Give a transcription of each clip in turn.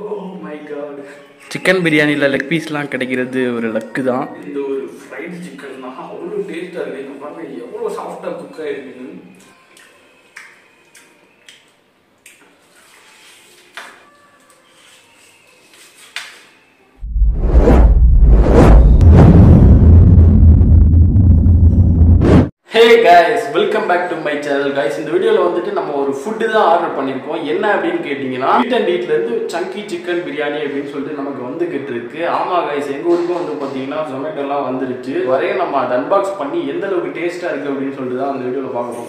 Oh my god. Chicken பிரியாணியில் leg பீஸ்லாம் கிடைக்கிறது ஒரு லக்கு தான். இந்த ஒரு ஃப்ரைட் சிக்கன் தான் அவ்வளோ டேஸ்ட்டாக இருக்குது. பாருங்க எவ்வளோ சாஃப்டாக cook ஆகிருக்குன்னு. Hey guys, welcome back to my channel guys. இந்த வீடியோல வந்துட்டு நம்ம ஒரு ஃபுட் தான் ஆர்டர் பண்ணிருக்கோம். என்ன அப்படினு கேட்டிங்கனா ஈட் அண்ட் ஈட்ல இருந்து சங்கி சிக்கன் பிரியாணி அப்படினு சொல்லிட்டு நமக்கு வந்துகிட்டு இருக்கு. ஆமா guys, எங்க ஊருக்கு வந்து பாத்தீங்கன்னா ஜொமேட்டோலாம் வந்துருச்சு. வரைய நம்ம அத அன்பாக்ஸ் பண்ணி எந்த அளவுக்கு டேஸ்டா இருக்கு அப்படினு சொல்லிட்டு தான் இந்த வீடியோல பார்க்கறோம்.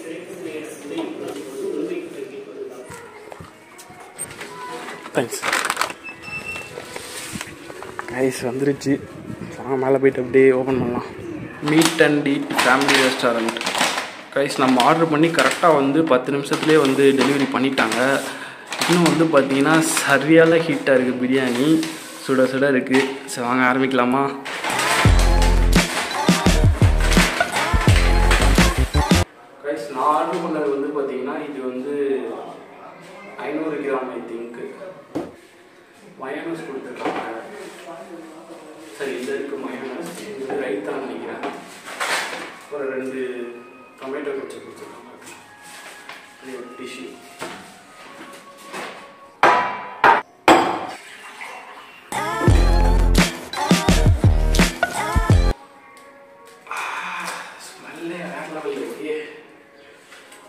Thanks. guys வந்துருச்சு. வாங்க மேலே போய்ட்டு அப்படியே ஓபன் பண்ணலாம். Meet and eat family restaurant guys நம்ம ஆர்டர் பண்ணி கரெக்டாக வந்து 10 நிமிஷத்துலேயே வந்து டெலிவரி பண்ணிட்டாங்க. இன்னும் வந்து பார்த்தீங்கன்னா சரியான ஹீட்டாக இருக்குது பிரியாணி, சுட சுட இருக்குது. சரி வாங்க ஆரம்பிக்கலாமா? கைஸ் நான் ஆர்டர் பண்ணது வந்து பார்த்தீங்கன்னா இது வந்து 500 கிராம் ஐ திங்க். மயோனஸ் கொடுத்துருக்காங்க. சரி இந்த இருக்குது மயோனஸ், இது ரைத்தான் நினைக்கிறேன். ஒரு 2 டொமேட்டோ கட்சி கொடுத்துருக்காங்க. இது ஒரு டிஷ்யூ. ஸ்மெல்லே வேற லெவல் இருக்கு.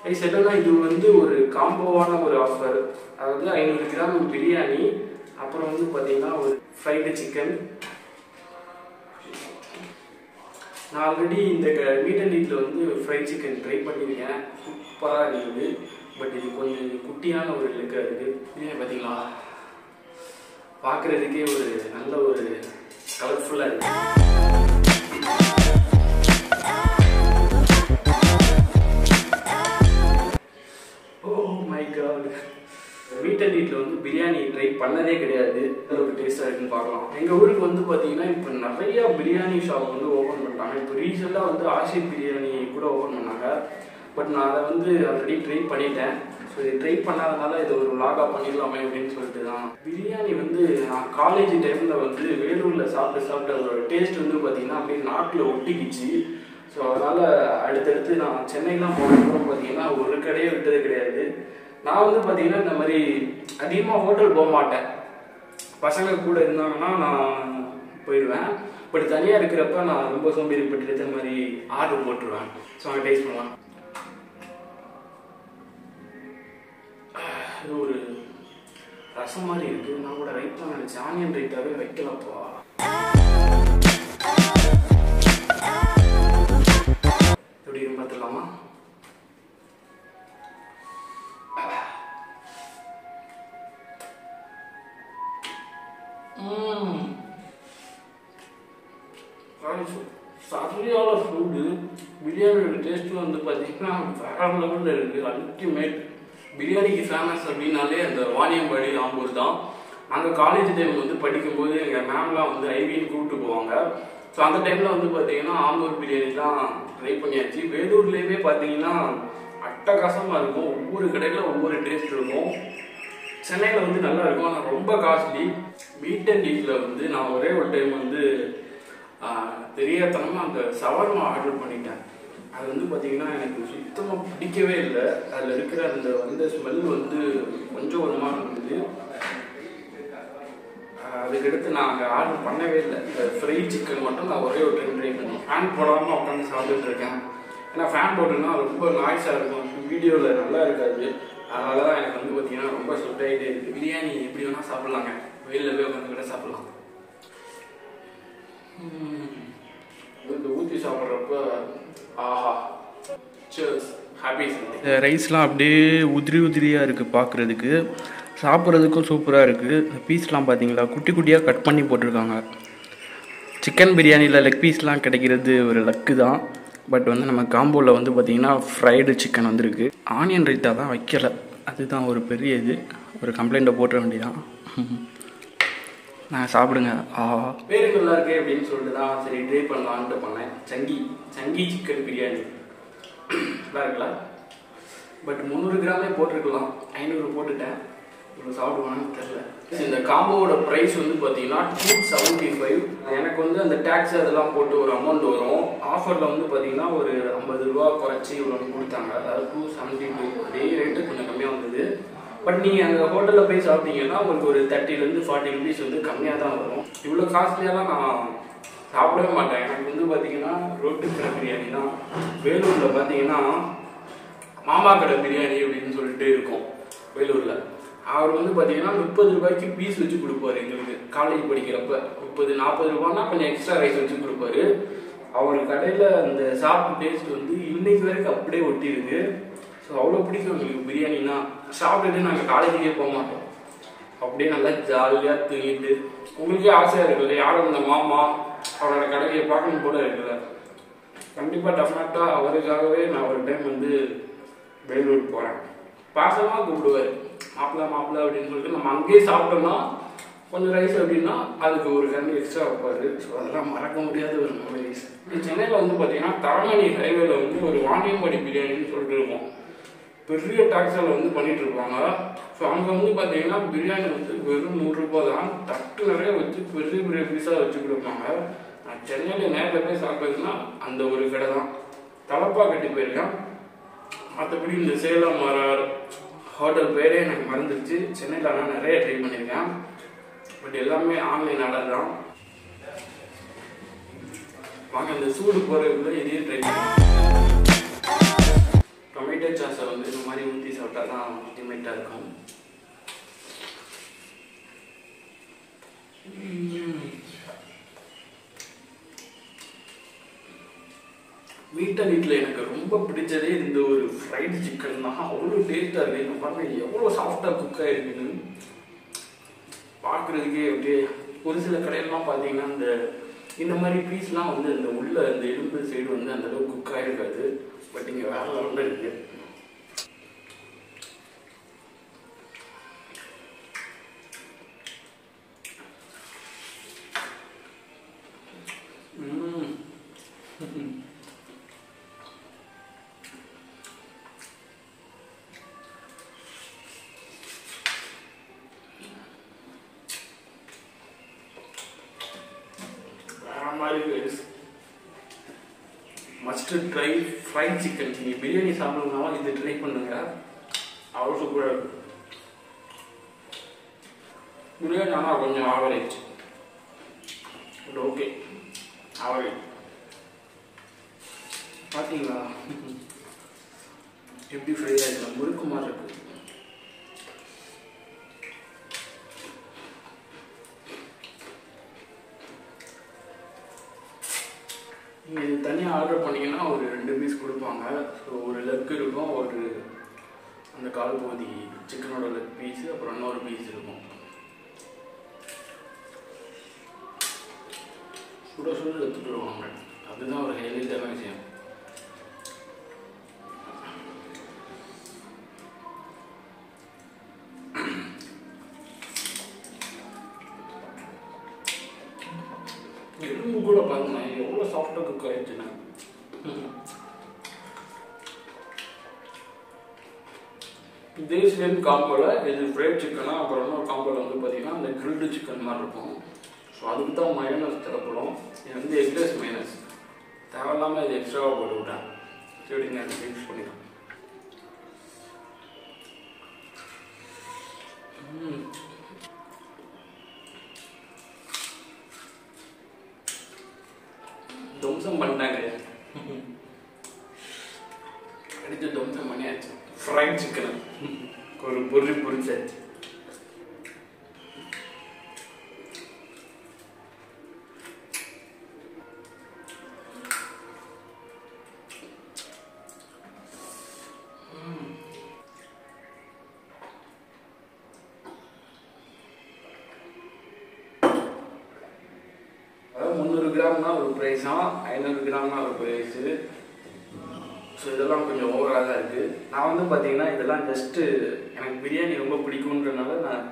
என்னன்னா இது வந்து ஒரு காம்போவான ஒரு ஆஃபர். அதாவது 500 கிராம் பிரியாணி, அப்புறம் வந்து பார்த்தீங்கன்னா ஒரு ஃப்ரைடு சிக்கன். நான் ஆல்ரெடி இந்த மீட் அண்ட் ஈட்டில் வந்து ஃப்ரைட் சிக்கன் ட்ரை பண்ணியிருக்கேன். சூப்பராக இருக்குது. பட் இது கொஞ்சம் குட்டியான ஒரு லெக்காக இருக்குது. பிரியாணி பார்த்தீங்களா, பார்க்குறதுக்கே ஒரு நல்ல ஒரு கலர்ஃபுல்லாக இருக்குது. மீட் அண்ட் ஈட்டில் வந்து பிரியாணி ட்ரை பண்ணதே கிடையாது. அளவுக்கு டேஸ்ட்டாக இருக்குன்னு பார்க்கலாம். எங்கள் ஊருக்கு வந்து பார்த்தீங்கன்னா இப்போ நிறையா பிரியாணி ஷாப் வந்து ஓப்பன் பண்ணிட்டாங்க. இப்போ ரீசெண்டாக வந்து ஆசிப் பிரியாணி கூட ஓப்பன் பண்ணாங்க. பட் நான் அதை வந்து ஆல்ரெடி ட்ரை பண்ணிட்டேன். ஸோ இது ட்ரை பண்ணாதனால இது ஒரு விலாகாக பண்ணிடலாமே அப்படின்னு சொல்லிட்டு தான். பிரியாணி வந்து நான் காலேஜ் டைமில் வந்து வேலூரில் சாப்பிட்ட ஒரு டேஸ்ட் வந்து பார்த்தீங்கன்னா அப்படியே நாட்டில் ஒட்டிக்கிச்சு. ஸோ அதனால் அடுத்தடுத்து நான் சென்னைக்கெலாம் போகிறதுக்கு பார்த்தீங்கன்னா ஒரு கடையை விட்டது கிடையாது. நான் வந்து பார்த்தீங்கன்னா இந்த மாதிரி அதிகமாக ஹோட்டல் போக மாட்டேன். பசங்க கூட இருந்தாங்கன்னா நான் போயிடுவேன். பட் தனியாக இருக்கிறப்ப நான் ரொம்ப சோம்பேறிப்பட்டு இந்த மாதிரி ஆர்டர் போட்டுருவேன். ஸோ அங்கே டேஸ்ட் பண்ணலாம். இது ஒரு ரசம் மாதிரி இருக்குது. நான் கூட ரைட்டாக நினச்சேன். ஆனியன் ரைட்டாகவே வைக்கலப்பா. எப்படி பார்த்துடலாமா? சரியான ஃபுட்டு. பிரியாணியோட டேஸ்ட்டும் வந்து பார்த்தீங்கன்னா வேற லெவலில் இருக்குது. அல்டிமேட். பிரியாணிக்கு ஃபேமஸ் அப்படின்னாலே அந்த வாணியம்பாடி ஆம்பூர் தான். நாங்கள் காலேஜ் டைம் வந்து படிக்கும்போது எங்கள் மேம்லாம் வந்து ஐவின்னு கூப்பிட்டு போவாங்க. ஸோ அந்த டைமில் வந்து பார்த்தீங்கன்னா ஆம்பூர் பிரியாணி தான் ட்ரை பண்ணியாச்சு. வேலூர்லேயே பார்த்தீங்கன்னா அட்டகாசமாக இருக்கும். ஒவ்வொரு கடையில் ஒவ்வொரு டேஸ்ட் இருக்கும். சென்னையில் வந்து நல்லா இருக்கும், ஆனால் ரொம்ப காஸ்ட்லி. மீட் அண்ட் ஈட்டில் வந்து நான் ஒரே ஒரு டைம் வந்து தெரியாதனமாக அந்த சவர்மா ஆர்டர் பண்ணிட்டேன். அது வந்து பார்த்தீங்கன்னா எனக்கு சுத்தமாக பிடிக்கவே இல்லை. அதில் இருக்கிற அந்த வந்து ஸ்மெல் வந்து கொஞ்சம் ஒரு மாதிரி இருந்தது. அதுக்கடுத்து நான் அங்கே ஆர்டர் பண்ணவே இல்லை. ஃப்ரை சிக்கன் மட்டும் நான் ஒரே ஒரு டைம் ட்ரை பண்ணி ஃபேன் போடாமல் உட்காந்து சாப்பிட்டுட்டு இருக்கேன். ஏன்னா ஃபேன் போட்டுன்னா ரொம்ப நாய்ஸாக இருக்கும், வீடியோவில் நல்லா இருக்காது. அதனால தான் எனக்கு வந்து பார்த்தீங்கன்னா ரொம்ப ஸ்வெட் ஆகிட்டே இருக்குது. பிரியாணி எப்படி வேணால் சாப்பிட்லாங்க, வெயிலில் போய் உட்காந்து கூட சாப்பிட்லாம். இந்த ஊற்றி சாப்பிட்றப்ப ஆஹா சேர்ஸ் ஹாப்பி. ரைஸ்லாம் அப்படியே உதிரியாக இருக்குது பார்க்குறதுக்கு. சாப்பிட்றதுக்கும் சூப்பராக இருக்குது. பீஸ்லாம் பார்த்தீங்களா, குட்டி குட்டியாக கட் பண்ணி போட்டிருக்காங்க. சிக்கன் பிரியாணியில் லெக் பீஸ்லாம் கிடைக்கிறது ஒரு லக்கு தான். பட் வந்து நம்ம காம்போவில் வந்து பார்த்திங்கன்னா ஃப்ரைடு சிக்கன் வந்துருக்கு. ஆனியன் ரைத்தா தான் வைக்கலை, அதுதான் ஒரு பெரிய இது. ஒரு கம்ப்ளைண்ட்டை போட்டுற வேண்டியதான். நான் சாப்பிடுங்க. பேரு நல்லா இருக்கு அப்படின்னு சொல்லிட்டு தான் சரி ட்ரை பண்ணலான்ட்டு பண்ணேன். சங்கி சிக்கன் பிரியாணி நல்லா இருக்குல்ல? பட் 300 கிராமே போட்டிருக்கலாம், 500 போட்டுட்டேன். இவ்வளோ சாப்பிடுவான்னு தெரியல. இந்த காம்போவோட ப்ரைஸ் வந்து பார்த்தீங்கன்னா 275. எனக்கு வந்து அந்த டேக்ஸ் அதெல்லாம் போட்டு ஒரு அமௌண்ட் வரும். ஆஃபரில் வந்து பார்த்தீங்கன்னா ஒரு 50 ரூபா குறைச்சி இவ்வளோ கொடுத்தாங்க. அதாவது 272. அதே ரேட்டு கொஞ்சம் கம்மியாக வந்தது. பட் நீங்கள் அங்கே ஹோட்டலில் போய் சாப்பிட்டீங்கன்னா உங்களுக்கு ஒரு 30 to 40 rupees வந்து கம்மியாக தான் வரும். இவ்வளோ காஸ்ட்லியாலாம் நான் சாப்பிடவே மாட்டேன். எனக்கு வந்து பார்த்தீங்கன்னா ரோட்டு கடை பிரியாணி தான். வேலூரில் பார்த்தீங்கன்னா மாமா கடை பிரியாணி அப்படின்னு சொல்லிட்டு இருக்கும் வேலூரில். அவர் வந்து பார்த்தீங்கன்னா 30 ரூபாய்க்கு பீஸ் வச்சு கொடுப்பாரு. எங்களுக்கு காலேஜ் படிக்கிறப்ப 30-40 ரூபான்னா கொஞ்சம் எக்ஸ்ட்ரா ரைஸ் வச்சு கொடுப்பாரு. அவர் கடையில் அந்த சாப்பிட்டு டேஸ்ட் வந்து இன்னைக்கு வரைக்கும் அப்படியே ஒட்டிருக்கு. ஸோ அவ்வளோ பிடிக்கும் எங்களுக்கு பிரியாணின்னா. சாப்பிட்டுட்டு நாங்கள் காலேஜுக்கே போக மாட்டோம். அப்படியே நல்லா ஜாலியாக தூங்கிட்டு உங்களுக்கே ஆசையாக இருக்குல்ல, யாரும் இந்த மாமா அவரோட கடையை பார்க்கணும் போல இருக்குல்ல. கண்டிப்பாக டெஃபினட்டாக அவருக்காகவே நான் ஒரு டைம் வந்து வேலூர் போகிறேன். பாசமாக கூப்பிடுவார், மாப்பிள்ளை மாப்பிள்ளை அப்படின்னு சொல்லிட்டு. நம்ம அங்கேயே சாப்பிட்டோம்னா கொஞ்சம் ரைஸ் அப்படின்னா அதுக்கு ஒரு கண்ணு எக்ஸ்ட்ரா வைப்பாரு. ஸோ அதெல்லாம் மறக்க முடியாத ஒரு மெமரிஸ். சென்னையில் வந்து பார்த்தீங்கன்னா தரமணி ஹைவேல வந்து ஒரு வாணியம்பாடி பிரியாணின்னு சொல்லிட்டு இருக்கும். பெரிய டாக்ஸில் வந்து பண்ணிட்டு இருப்பாங்க. ஸோ அங்கே வந்து பார்த்தீங்கன்னா பிரியாணி வந்து வெறும் 100 ரூபா தான். தட்டு நிறைய வச்சு பெரிய பெரிய பீஸாக வச்சு கொடுப்பாங்க. நான் சென்னையில் நேரில் போய் சாப்பிட்டதுன்னா அந்த ஒரு கடை தான். தலப்பா கட்டி போயிருக்கேன். மற்றபடி இந்த சேலம் மரார் ஹோட்டல் பேரே எனக்கு மறந்துடுச்சு. சென்னையில் நான் நிறைய ட்ரை பண்ணியிருக்கேன். பட் எல்லாமே ஆன்லைன் ஆர்டர் தான். வாங்க இந்த சூடு போகிறதுக்குள்ள இதையும் ட்ரை பண்ணலாம். டொமேட்டோ சாஸை வந்து இந்த மாதிரி ஊற்றி சாப்பிட்டா தான் அல்டிமேட்டாக இருக்கும். வீட்டில் எனக்கு ரொம்ப பிடிச்சதே இந்த ஒரு ஃப்ரைடு சிக்கன் தான். அவ்வளோ டேஸ்ட்டாக இருக்குது. பாருங்கள் எவ்வளோ சாஃப்டாக குக் ஆகிருக்குன்னு பார்க்குறதுக்கே. அப்படியே ஒரு சில கடையிலலாம் பார்த்தீங்கன்னா இந்த மாதிரி பீஸ்லாம் வந்து இந்த உள்ள இந்த எலும்பு சைடு வந்து அந்தளவுக்கு குக் ஆகிருக்காது. பட் இங்கே வேற லெவலில் இருக்கு. Must try fried chicken. நீங்கள் பிரியாணி சாப்பிடணும்னாலும் இது ட்ரை பண்ணுங்க. அவ்வளோ சூப்பராக இருக்கும். பிரியாணி ஆனால் கொஞ்சம் ஆவரேஜ். But okay, average. பார்த்தீங்களா எப்படி ஃப்ரை ஆகிடும்? முறுக்கு மாதிரி இருக்கு. நீங்கள் இது தனியாக ஆர்டர் பண்ணிங்கன்னா ஒரு 2 பீஸ் கொடுப்பாங்க. ஸோ ஒரு லெக் இருக்கும், ஒரு அந்த கால் பகுதி சிக்கனோட லெக் பீஸு, அப்புறம் இன்னொரு பீஸ் இருக்கும். சுட சுட எடுத்துட்டு வருவாங்க. அதுதான் ஒரு ஹைலைட்டான விஷயம். எலும்பு கூட பாருங்க எவ்வளோ சாஃப்டாக குக் ஆயிடுச்சுன்னா. இதே சேம் காம்போவில் இது ஃப்ரைட் சிக்கனா, அப்புறம் இன்னொரு காம்போவில் வந்து பார்த்தீங்கன்னா அந்த கிரில்டு சிக்கன் மாதிரி இருக்கும். ஸோ அதுக்கு தான் மயோனஸ் தேவைப்படும். இது வந்து எக்லெஸ் மைனஸ் தேவையில்லாமல் இது எக்ஸ்ட்ராவாக போட்டு விட்டேன். சரிங்க, அது யூஸ் பண்ணிக்கலாம். துவம்சம் பண்ணிட்டாங்க. அடித்து துவம்சம் பண்ணியாச்சு. ஃப்ரைட் சிக்கன் ஒரு பொரிச்சாச்சு. அதாவது 300 கிராம்னா ஒரு ப்ரைஸா, 500 கிராம்னா ஒரு ப்ரைஸு. ஸோ இதெல்லாம் கொஞ்சம் ஓவராக தான் இருக்குது. நான் வந்து பார்த்தீங்கன்னா இதெல்லாம் ஜஸ்ட்டு எனக்கு பிரியாணி ரொம்ப பிடிக்குன்றனால நான்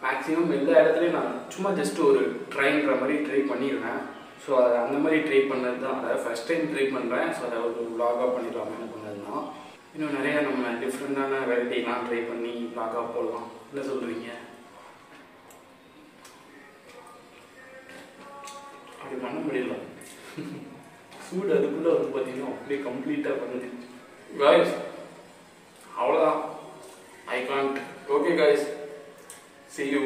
மேக்ஸிமம் எல்லா இடத்துலையும் நான் சும்மா ஜஸ்ட் ஒரு ட்ரைன்ற மாதிரி ட்ரை பண்ணிடுவேன். ஸோ அதை அந்த மாதிரி ட்ரை பண்ணது தான். அதாவது ஃபஸ்ட் டைம் ட்ரை பண்ணுறேன். ஸோ அதை ஒரு vlog-ஆ பண்ணிடலாமே பண்ணது தான். இன்னும் நிறைய நம்ம டிஃப்ரெண்டான வெரைட்டிலாம் ட்ரை பண்ணி ப்ளாகாக போடலாம். என்ன சொல்லுவீங்க? அப்படி பண்ண முடியல. சூடு அதுக்குள்ளே வந்து பார்த்தீங்கன்னா அப்படியே கம்ப்ளீட்டாக பண்ணுது. காய்ஸ் அவ்வளோதான். I can't. Okay guys, see you.